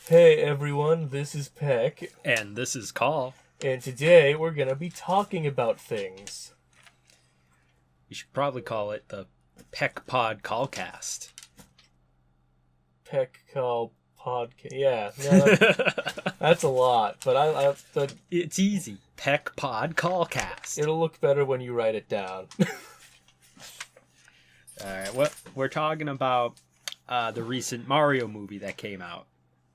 Hey everyone, this is Pehk, And this is Kahl. and today we're gonna be talking about things. You should probably call it the Pehk Pod Callcast. Pehk Kahl podcast. Yeah, no, that's a lot, but It's easy. Pehk Pod Callcast. it'll look better when you write it down. Alright, what we're talking about the recent Mario movie that came out.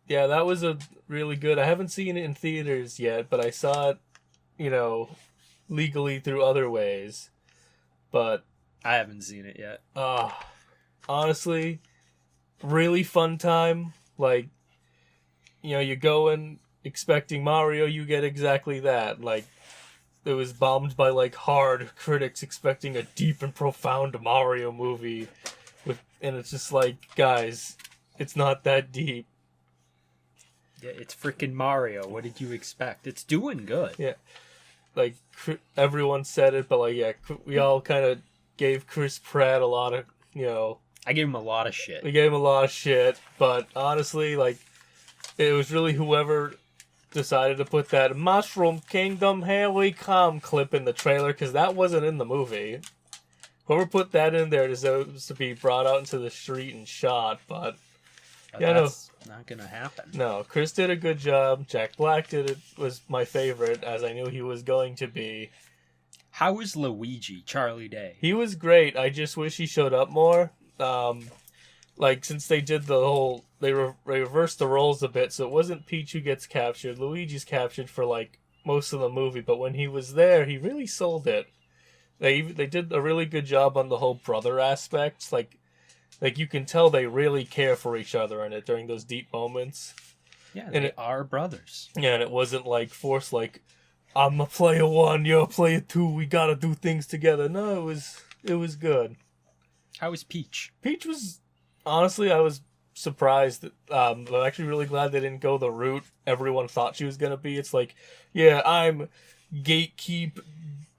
Yeah, that was a really good. I haven't seen it in theaters yet, but I saw it, legally through other ways. But I haven't seen it yet. honestly, really fun time. Like, you go in expecting Mario, you get exactly that. Like, it was bombed by hard critics expecting a deep and profound Mario movie, and it's just like, guys, it's not that deep. Yeah, it's freaking Mario. What did you expect? It's doing good. Yeah, everyone said it, but we all kind of gave Chris Pratt a lot of, I gave him a lot of shit. we gave him a lot of shit, but honestly, it was really whoever decided to put that Mushroom Kingdom, here we come clip in the trailer, because that wasn't in the movie. Whoever put that in there deserves to be brought out into the street and shot, but That's not gonna happen. no, Chris did a good job. Jack Black was my favorite, as I knew he was going to be. How is Luigi, Charlie Day? He was great. I just wish he showed up more. Since they did the whole, they reversed the roles a bit, so it wasn't Peach who gets captured. Luigi's captured for most of the movie, but when he was there, he really sold it. They did a really good job on the whole brother aspect. Like you can tell they really care for each other in it during those deep moments. Yeah, they are brothers. Yeah, and it wasn't forced. I'm a player one, you're a player two. We gotta do things together. No, it was good. How is Peach? Peach was, honestly, I was surprised. I'm actually really glad they didn't go the route everyone thought she was gonna be. It's I'm gatekeep,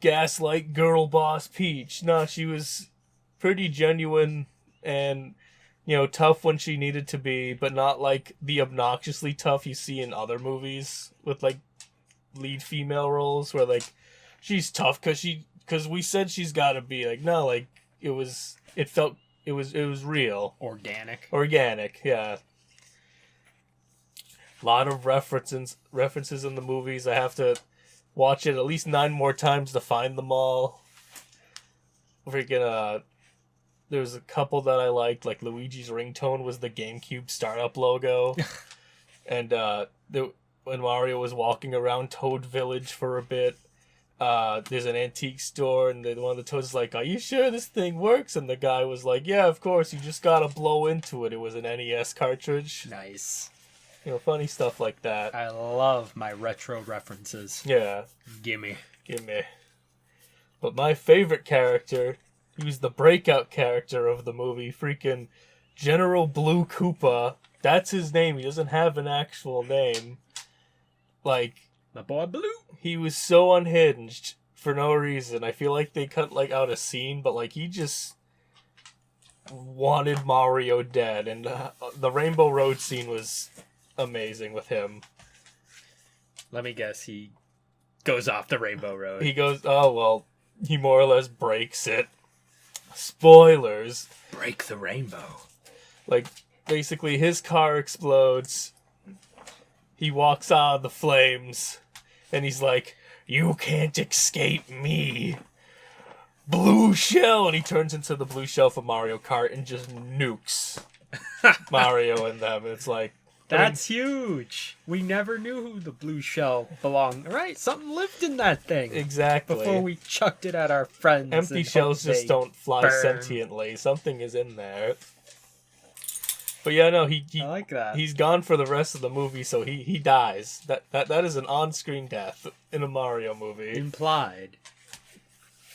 gaslight, girl boss Peach. No, she was pretty genuine and, tough when she needed to be, but not the obnoxiously tough you see in other movies with lead female roles where she's tough because we said she's got to be. It was real, organic. Yeah, a lot of references in the movies. I have to watch it at least 9 more times to find them all. There was a couple that I liked, Luigi's ringtone was the GameCube startup logo. And when Mario was walking around Toad Village for a bit, there's an antique store, and one of the Toads is like, are you sure this thing works? And the guy was like, yeah, of course, you just gotta blow into it. It was an NES cartridge. Nice. Funny stuff like that. I love my retro references. Yeah. Gimme. But my favorite character, he was the breakout character of the movie, freaking General Blue Koopa. That's his name. He doesn't have an actual name. My boy Blue. He was so unhinged for no reason. I feel like they cut out a scene, but he just wanted Mario dead, and the Rainbow Road scene was amazing with him. Let me guess, he goes off the Rainbow Road. He goes, he more or less breaks it. Spoilers. Break the rainbow. Basically, his car explodes. He walks out of the flames, and he's like, you can't escape me. Blue shell! And he turns into the blue shell from Mario Kart and just nukes Mario and them. It's that's huge. We never knew who the blue shell belonged. Right? Something lived in that thing. Exactly. Before we chucked it at our friends. Empty shells just don't fly burn. sentiently. Something is in there. But yeah, no, I like that. He's gone for the rest of the movie, so he dies. That is an on-screen death in a Mario movie. Implied.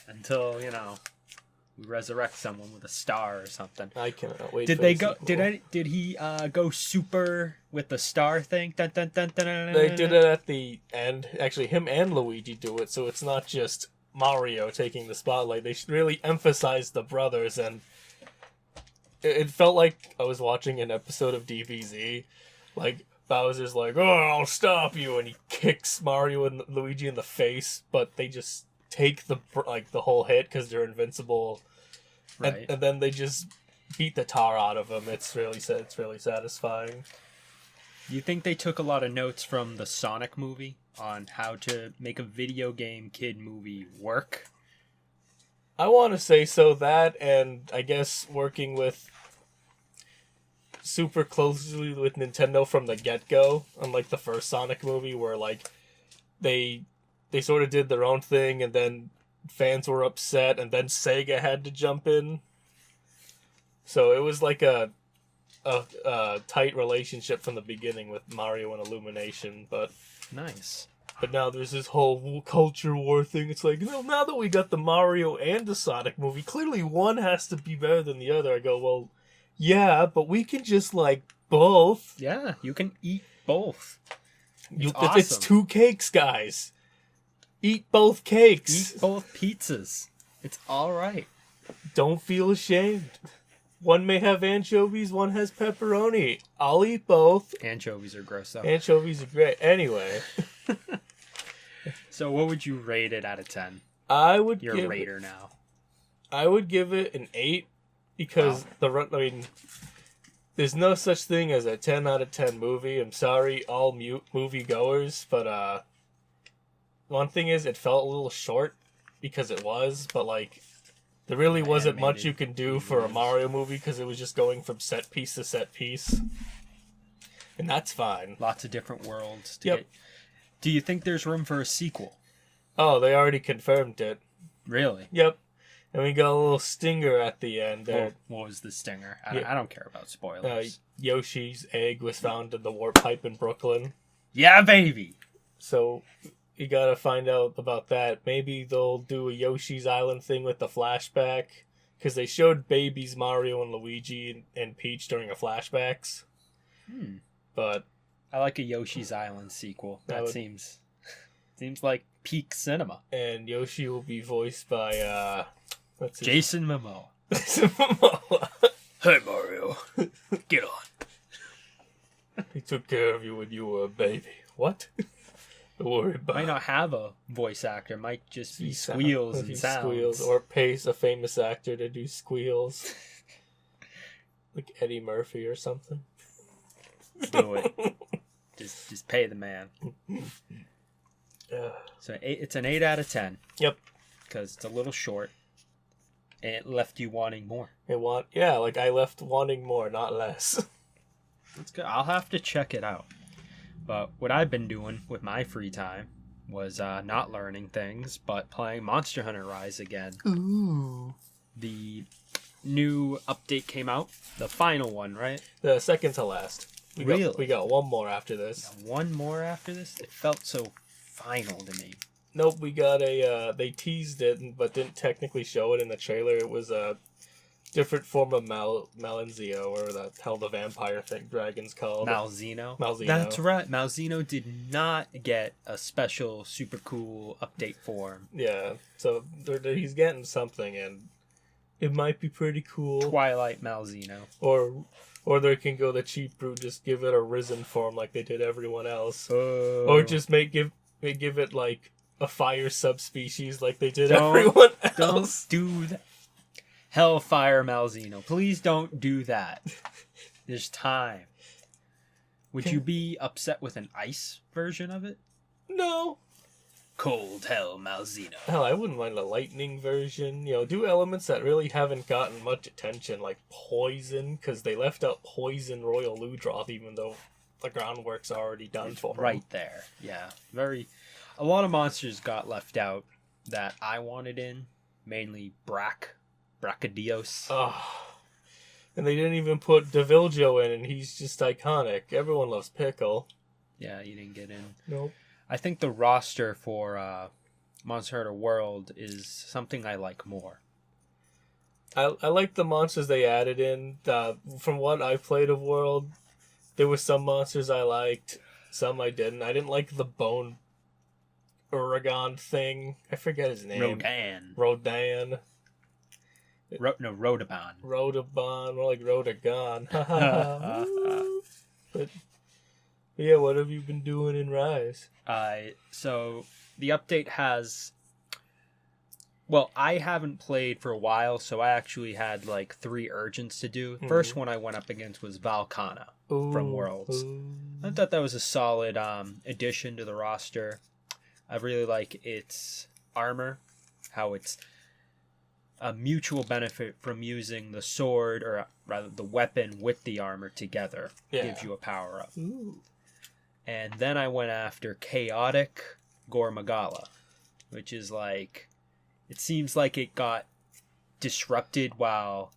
Until, we resurrect someone with a star or something. I cannot wait. Did they go? Did he go super with the star thing? Dun, dun, dun, dun, dun, dun, They did it at the end. Actually, him and Luigi do it, so it's not just Mario taking the spotlight. They should really emphasize the brothers, and it felt like I was watching an episode of DBZ. Bowser's like, "Oh, I'll stop you," and he kicks Mario and Luigi in the face, but they just take the whole hit because they're invincible, Right. and then they just beat the tar out of him. It's really satisfying. Do you think they took a lot of notes from the Sonic movie on how to make a video game kid movie work? I want to say so, that, and I guess working with super closely with Nintendo from the get-go, unlike the first Sonic movie where like they sort of did their own thing and then fans were upset and then Sega had to jump in. So it was like a tight relationship from the beginning with Mario and Illumination, but Nice. But now there's this whole culture war thing. It's like, now that we got the Mario and the Sonic movie, clearly one has to be better than the other. I go, well, yeah, but we can just like both. Yeah, you can eat both. It's If it's awesome. 2 cakes, guys. Eat both cakes. Eat both pizzas. It's all right. Don't feel ashamed. One may have anchovies, one has pepperoni. I'll eat both. Anchovies are gross though. Anchovies are great. Anyway, So what would you rate it out of 10? I would You're a give rater now. I would give it an 8 because there's no such thing as a 10 out of 10 movie. I'm sorry, all movie goers, but one thing is it felt a little short because it was, but like there really wasn't much you can do for a Mario movie because it was just going from set piece to set piece. And that's fine. Lots of different worlds to Yep. get. Do you think there's room for a sequel? Oh, they already confirmed it. Really? Yep. And we got a little stinger at the end there. What was the stinger? I Yeah. don't care about spoilers. Yoshi's egg was found in the warp pipe in Brooklyn. Yeah, baby! So you gotta find out about that. Maybe they'll do a Yoshi's Island thing with the flashback. Because they showed babies Mario and Luigi and Peach during the flashbacks. But I like a Yoshi's Island sequel. That seems like peak cinema. and Yoshi will be voiced by Jason Momoa. Momoa. Hey Mario, get on. He took care of you when you were a baby. What? Don't worry about Might it. not have a voice actor. Might just be He squeals and sounds. Squeals, or pays a famous actor to do squeals. Like Eddie Murphy or something. Do it. Just pay the man. So it's an 8 out of 10. Yep. Because it's a little short. And it left you wanting more. I left wanting more, not less. That's good. I'll have to check it out. But what I've been doing with my free time was not learning things, but playing Monster Hunter Rise again. Ooh. The new update came out. The final one, right? The second to last. We got one more after this. One more after this? It felt so final to me. Nope, we got they teased it, but didn't technically show it in the trailer. It was a different form of Malenzio, or the hell the vampire dragon's called. Malzeno. Malzeno. That's right. Malzeno did not get a special super cool update form. Yeah, so he's getting something, and it might be pretty cool. Twilight Malzeno. Or they can go the cheap route, just give it a risen form like they did everyone else. Oh. Or just give it like a fire subspecies like they did everyone else. Don't do that. Hellfire Malzeno. Please don't do that. There's time. Would you be upset with an ice version of it? No. Cold Hell Malzeno. Hell, I wouldn't mind a lightning version. Do elements that really haven't gotten much attention, like poison, because they left out poison Royal Ludroth, even though the groundwork's already done for him. Right there. Yeah. A lot of monsters got left out that I wanted in. Mainly Brachydios. Oh. And they didn't even put Deviljo in, and he's just iconic. Everyone loves Pickle. Yeah, you didn't get in. Nope. I think the roster for Monster Hunter World is something I like more. I like the monsters they added in. From what I've played of World, there were some monsters I liked, some I didn't. I didn't like the Bone Uragon thing. I forget his name. Rodan. Rodan. Rodaban. Rodaban, more like Rodagon. Yeah, what have you been doing in Rise? So the update has... Well, I haven't played for a while, so I actually had like 3 urgents to do. First one I went up against was Valkana from Worlds. I thought that was a solid addition to the roster. I really like its armor, how it's a mutual benefit from using the sword, or rather the weapon with the armor together. Gives you a power-up. And then I went after Chaotic Gormagala, which is like... It seems like it got disrupted while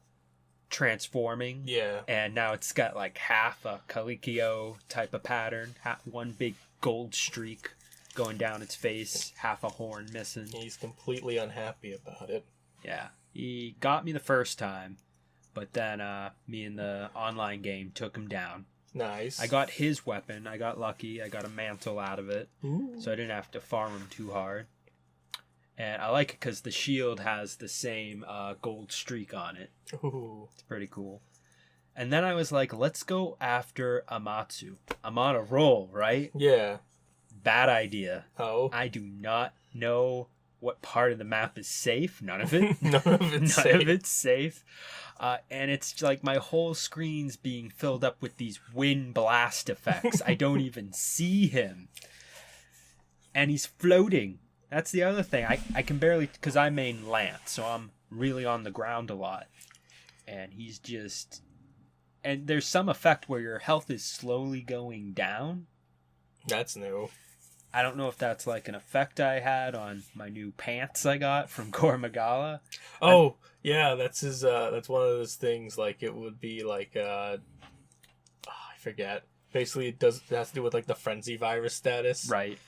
transforming. Yeah. And now it's got like half a Calicchio type of pattern. One big gold streak going down its face. Half a horn missing. He's completely unhappy about it. Yeah. He got me the first time. But then me in the online game took him down. Nice. I got his weapon. I got lucky. I got a mantle out of it. Ooh. So I didn't have to farm him too hard. And I like it because the shield has the same gold streak on it. Ooh. It's pretty cool. And then I was like, let's go after Amatsu. I'm on a roll, right? Yeah. Bad idea. Oh. I do not know what part of the map is safe. None of it. None of it's safe. And it's like my whole screen's being filled up with these wind blast effects. I don't even see him. And he's floating. That's the other thing. I can barely... Because I main Lance, so I'm really on the ground a lot. And he's just... And there's some effect where your health is slowly going down. That's new. I don't know if that's like an effect I had on my new pants I got from Gormagala. Oh, yeah, that's his... that's one of those things, like, it would be like... I forget. Basically, it has to do with, like, the frenzy virus status. Right.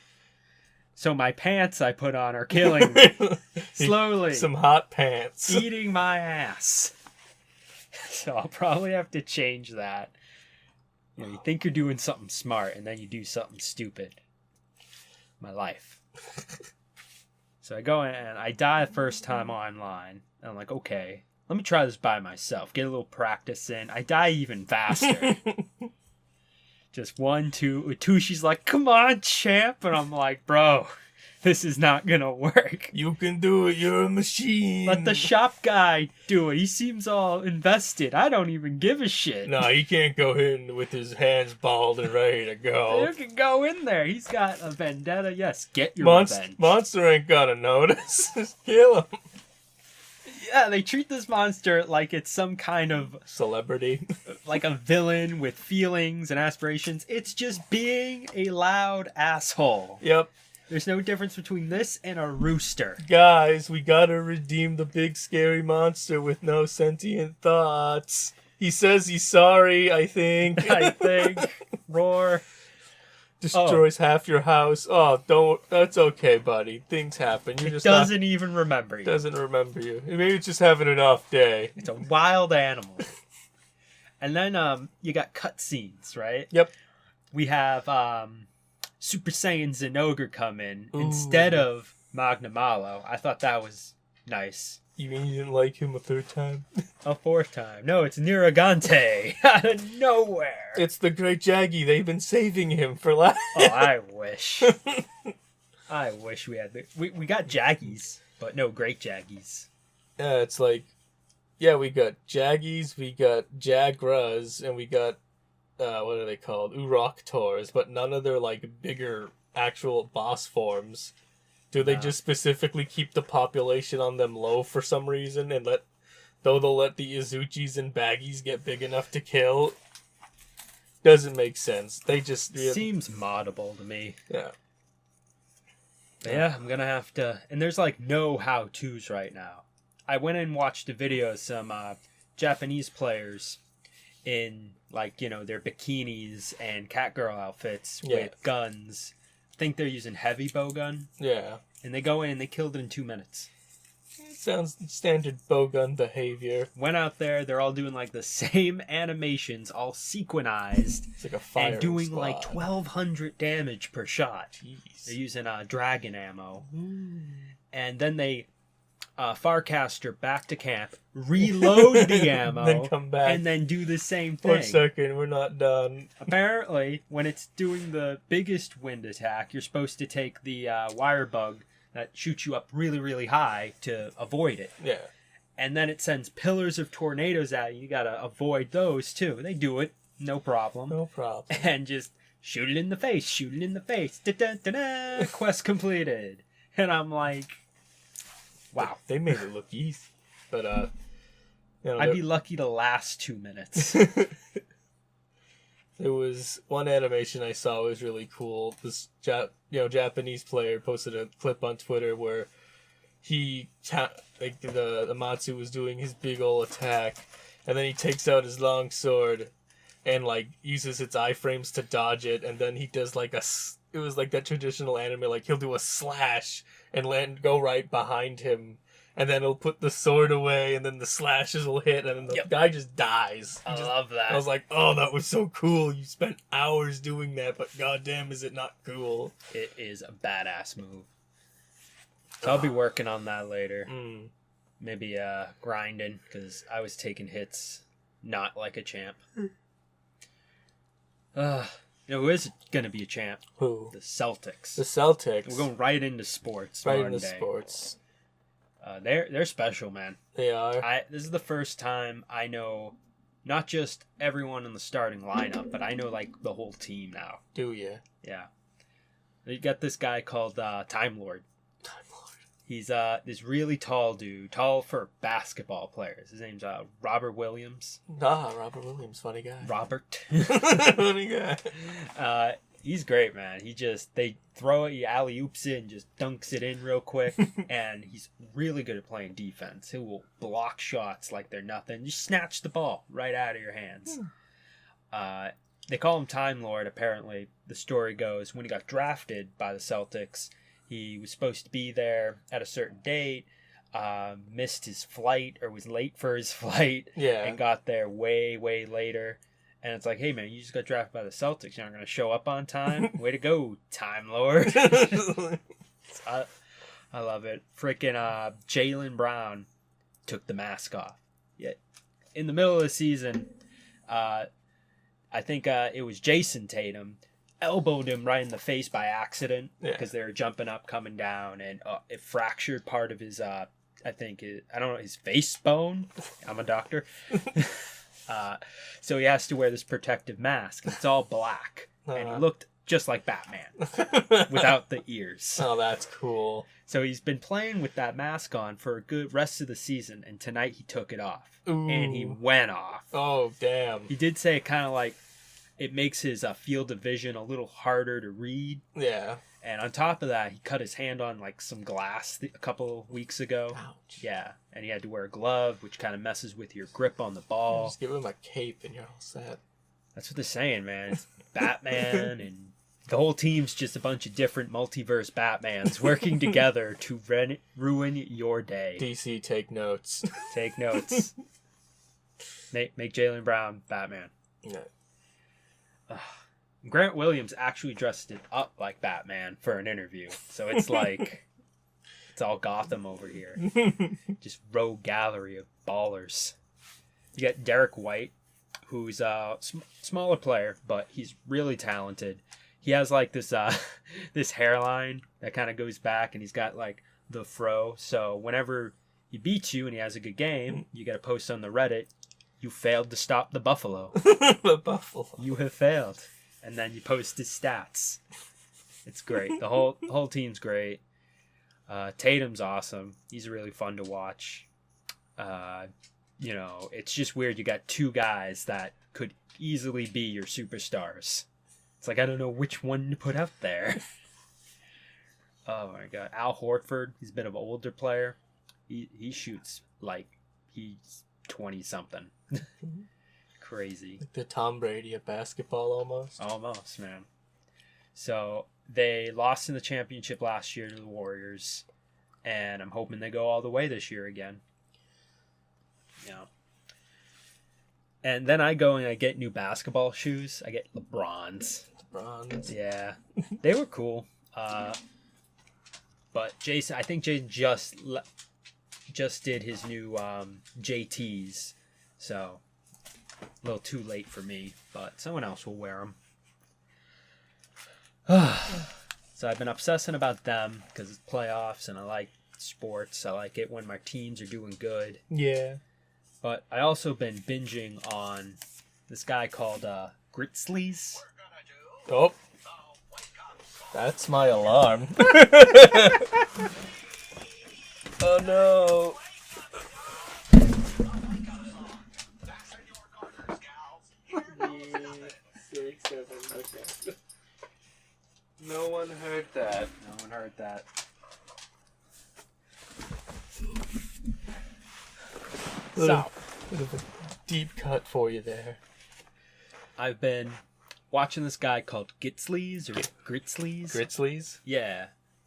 So my pants I put on are killing me. Slowly. Some hot pants. Eating my ass. So I'll probably have to change that. You know, you think you're doing something smart, and then you do something stupid. My life. So I go in, and I die the first time online. And I'm like, okay, let me try this by myself. Get a little practice in. I die even faster. Just 1, 2. She's like, come on, champ. And I'm like, bro, this is not going to work. You can do it. You're a machine. Let the shop guy do it. He seems all invested. I don't even give a shit. No, he can't go in with his hands balled and ready to go. You can go in there. He's got a vendetta. Yes, get your revenge. Monster ain't gonna notice. Just kill him. Yeah, they treat this monster like it's some kind of... Celebrity. Like a villain with feelings and aspirations. It's just being a loud asshole. Yep. There's no difference between this and a rooster. Guys, we gotta redeem the big scary monster with no sentient thoughts. He says he's sorry, I think. Roar. Destroys half your house. Oh, don't. That's okay, buddy. Things happen. You're just doesn't even remember you. Doesn't remember you. Maybe it's just having an off day. It's a wild animal. And then you got cutscenes, right? Yep. We have Super Saiyan Zenogre come in Ooh. instead of Magna Malo. I thought that was nice. You mean you didn't like him a third time? A fourth time. No, it's Niragante out of nowhere. It's the Great Jaggy. They've been saving him for life. Oh, I wish. I wish we had we got Jaggies, but no Great Jaggies. Yeah, it's like, yeah, we got Jaggies, we got Jagras, and we got, what are they called? Uroktors, but none of their, like, bigger actual boss forms. Do they just specifically keep the population on them low for some reason, and they'll let the Izuchis and Baggies get big enough to kill? Doesn't make sense. They just... Seems moddable to me. Yeah. But yeah, I'm gonna have to... And there's, like, no how-tos right now. I went and watched a video of some Japanese players in, like, you know, their bikinis and catgirl outfits with guns. I think they're using heavy bowgun. Yeah. And they go in and they killed it in 2 minutes. It sounds standard bowgun behavior. Went out there, they're all doing like the same animations, all sequenized. It's like a fire and doing squad. like 1,200 damage per shot. Jeez. They're using dragon ammo. And then they Farcaster back to camp, reload the ammo, then come back, and then do the same thing. 1 second, we're not done. Apparently, when it's doing the biggest wind attack, you're supposed to take the wire bug that shoots you up really, really high to avoid it. Yeah. And then it sends pillars of tornadoes at you. You gotta avoid those too. They do it, no problem. No problem. And just shoot it in the face, shoot it in the face. Da-da-da-da, quest completed. And I'm like, wow. They made it look easy. But, I'd be lucky to last 2 minutes. There was one animation I saw was really cool. This Japanese player posted a clip on Twitter where the Matsu was doing his big ol' attack, and then he takes out his long sword and like uses its iframes to dodge it, and then he does like it was like that traditional anime, like he'll do a slash and go right behind him, and then he'll put the sword away, and then the slashes will hit, and then the guy just dies. I love that. I was like, oh, that was so cool. You spent hours doing that, but goddamn, is it not cool? It is a badass move. So I'll be working on that later. Maybe grinding, because I was taking hits not like a champ. Who is going to be a champ? Who? The Celtics. The Celtics. We're going right into sports. Right into sports. They're special, man. They are. This is the first time I know not just everyone in the starting lineup, but I know like the whole team now. Do you? Yeah. You got this guy called Time Lord. Time Lord. He's this really tall dude, tall for basketball players. His name's Robert Williams. Robert Williams, funny guy. Robert. Funny guy. He's great, man. They throw it, he alley-oops it, and just dunks it in real quick. And he's really good at playing defense. He will block shots like they're nothing. Just snatch the ball right out of your hands. They call him Time Lord, apparently. The story goes, when he got drafted by the Celtics, he was supposed to be there at a certain date, missed his flight, or was late for his flight, and got there way, way later. And it's like, hey, man, you just got drafted by the Celtics. You're not going to show up on time? Way to go, Time Lord. I love it. Freaking Jaylen Brown took the mask off. Yet in the middle of the season, I think it was Jason Tatum elbowed him right in the face by accident because they were jumping up, coming down, and it fractured part of his, his face bone. I'm a doctor. So he has to wear this protective mask. It's all black. And he looked just like Batman without the ears. Oh, that's cool. So he's been playing with that mask on for a good rest of the season, and tonight he took it off. Ooh. And he went off. Oh, damn. He did say it kind of like it makes his field of vision a little harder to read. Yeah. And on top of that, he cut his hand on like some glass a couple of weeks ago. Ouch. Yeah, and he had to wear a glove, which kind of messes with your grip on the ball. Just give him a cape and you're all set. That's what they're saying, man. It's Batman and the whole team's just a bunch of different multiverse Batmans working together to ruin your day. DC, take notes. Take notes. Make Jaylen Brown Batman. Yeah. Grant Williams actually dressed it up like Batman for an interview. So it's like, it's all Gotham over here. Just rogue gallery of ballers. You got Derek White, who's a smaller player, but he's really talented. He has like this this hairline that kind of goes back, and he's got like the fro. So whenever he beats you and he has a good game, you got to post on the Reddit, you failed to stop the buffalo. The buffalo. You have failed. And then you post his stats. It's great. The whole team's great. Tatum's awesome. He's really fun to watch. It's just weird. You got two guys that could easily be your superstars. It's like, I don't know which one to put out there. Oh my God. Al Horford, he's a bit of an older player. He shoots like he's 20 something. Crazy. Like the Tom Brady of basketball almost. Almost, man. So they lost in the championship last year to the Warriors, and I'm hoping they go all the way this year again. Yeah. And then I go and I get new basketball shoes. I get LeBron's. Yeah. They were cool. But Jason, I think Jason just just did his new JTs, so a little too late for me, but someone else will wear them. So I've been obsessing about them because it's playoffs and I like sports. I like it when my teams are doing good. Yeah. But I also been binging on this guy called Grizzlies. Oh. That's my alarm. Oh no. 6, 7, okay. No one heard that. No one heard that. Bit So, of a deep cut for you there. I've been watching this guy called Grizzlies or Grizzlies. Grizzlies? Yeah.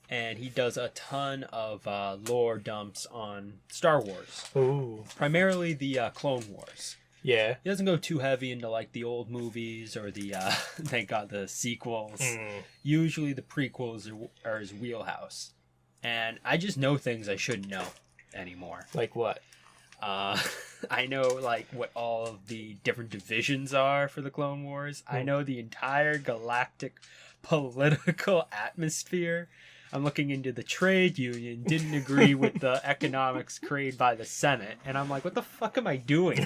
And he does a ton of lore dumps on Star Wars. Ooh. Primarily the Clone Wars. Yeah. He doesn't go too heavy into like the old movies or the thank God the sequels. Usually the prequels are his wheelhouse. And I just know things I shouldn't know anymore. Like what? I know like what all of the different divisions are for the Clone Wars. I know the entire galactic political atmosphere. I'm looking into the trade union, didn't agree with the economics created by the Senate, and I'm like, what the fuck am I doing?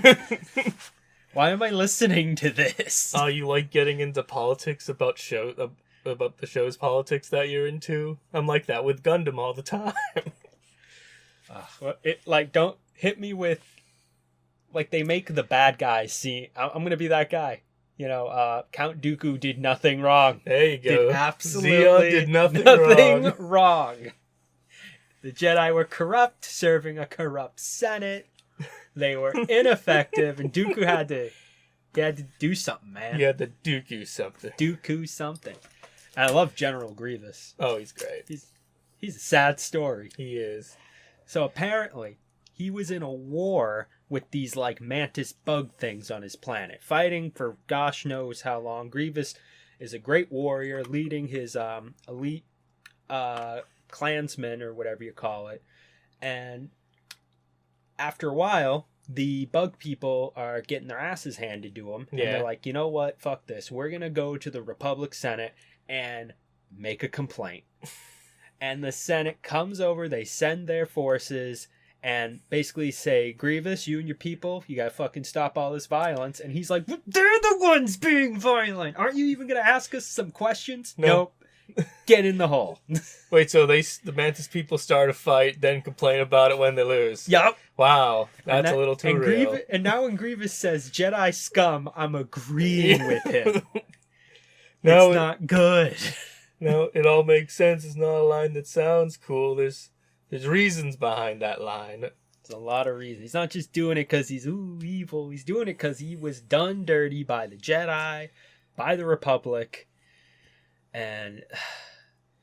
Why am I listening to this? You like getting into politics about the show's politics that you're into? I'm like that with Gundam all the time. Don't hit me with, like, they make the bad guys seem, I'm gonna be that guy. You know, Count Dooku did nothing wrong. There you go. Did absolutely did nothing wrong. The Jedi were corrupt, serving a corrupt Senate. They were ineffective, and Dooku had to do something, man. You had to Dooku something. Dooku something. And I love General Grievous. Oh, he's great. He's a sad story. He is. So apparently, he was in a war with these like mantis bug things on his planet, fighting for gosh knows how long. Grievous is a great warrior, leading his elite clansmen or whatever you call it. And after a while, the bug people are getting their asses handed to them. Yeah. And they're like, you know what? Fuck this. We're going to go to the Republic Senate and make a complaint. And the Senate comes over, they send their forces and basically say, Grievous, you and your people, you gotta fucking stop all this violence. And he's like, they're the ones being violent. Aren't you even gonna ask us some questions? No. Nope. Get in the hole. Wait, so the Mantis people start a fight, then complain about it when they lose? Yup. Wow, that's a little too real. And now when Grievous says, Jedi scum, I'm agreeing with him. No, it's not good. No, it all makes sense. It's not a line that sounds cool. There's reasons behind that line. There's a lot of reasons. He's not just doing it because he's evil. He's doing it because he was done dirty by the Jedi, by the Republic. And,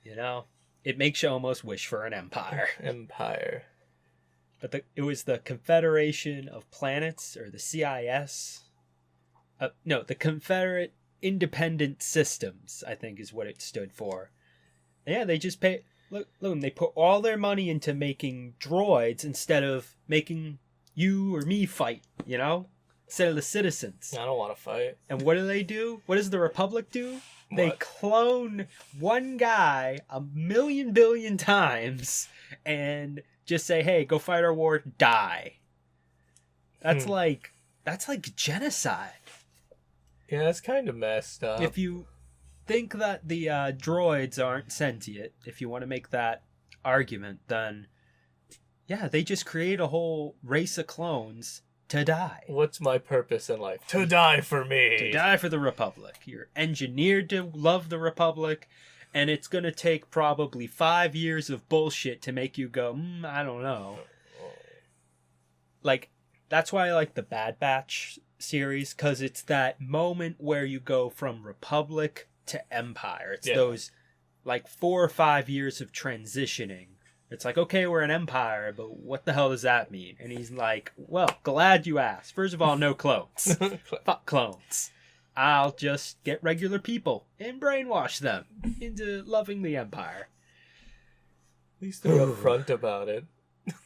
you know, it makes you almost wish for an empire. Empire. But it was the Confederation of Planets, or the CIS. No, the Confederate Independent Systems, I think is what it stood for. Yeah, they just pay... Look, they put all their money into making droids instead of making you or me fight, you know? Instead of the citizens. I don't want to fight. And what do? What does the Republic do? What? They clone one guy 1,000,000 billion times and just say, hey, go fight our war, die. That's like genocide. Yeah, that's kind of messed up. If you think that the droids aren't sentient, if you want to make that argument, then yeah, they just create a whole race of clones to die. What's my purpose in life? To die for me. To die for the Republic. You're engineered to love the Republic, and it's going to take probably 5 years of bullshit to make you go, I don't know. Like, that's why I like the Bad Batch series, because it's that moment where you go from Republic to Empire. It's those like 4 or 5 years of transitioning. It's like, okay, we're an empire, but what the hell does that mean? And he's like, well, glad you asked. First of all, no clones. Fuck clones. I'll just get regular people and brainwash them into loving the empire. At least they're upfront about it.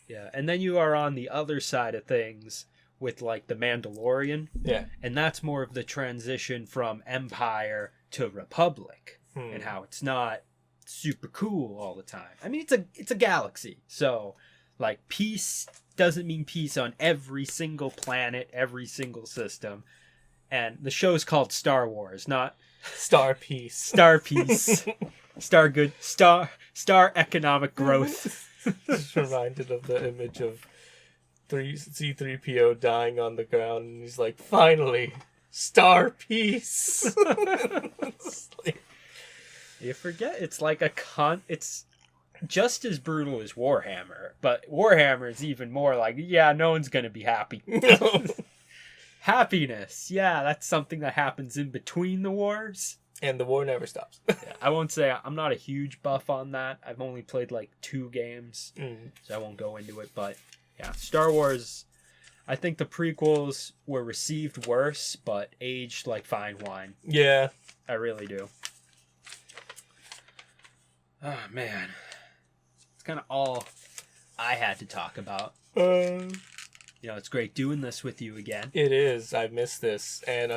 Yeah, and then you are on the other side of things with like the Mandalorian, Yeah. and that's more of the transition from Empire to Republic, and how it's not super cool all the time. I mean, it's a galaxy, so like peace doesn't mean peace on every single planet, every single system. And the show's called Star Wars, not Star Peace. Star Peace, Star Economic Growth. Just reminded of the image of C-3PO dying on the ground, and he's like, finally, Star Peace. It's like, You forget it's like it's just as brutal as Warhammer, but Warhammer is even more like, yeah, no one's gonna be happy. no. Happiness, yeah, that's something that happens in between the wars. And the war never stops. Yeah, I won't say I'm not a huge buff on that. I've only played like 2 games, so I won't go into it. But yeah, Star Wars, I think the prequels were received worse, but aged like fine wine. Yeah. I really do. Oh, man. It's kind of all I had to talk about. You know, it's great doing this with you again. It is. I missed this. And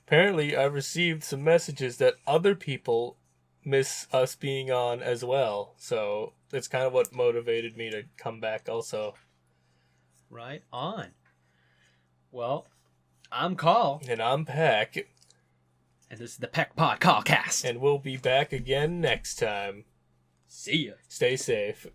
apparently I've received some messages that other people miss us being on as well. So it's kind of what motivated me to come back also. Right on. Well, I'm Kahl. And I'm Pehk. And this is the Pehk Pod Kahl cast. And we'll be back again next time. See ya. Stay safe.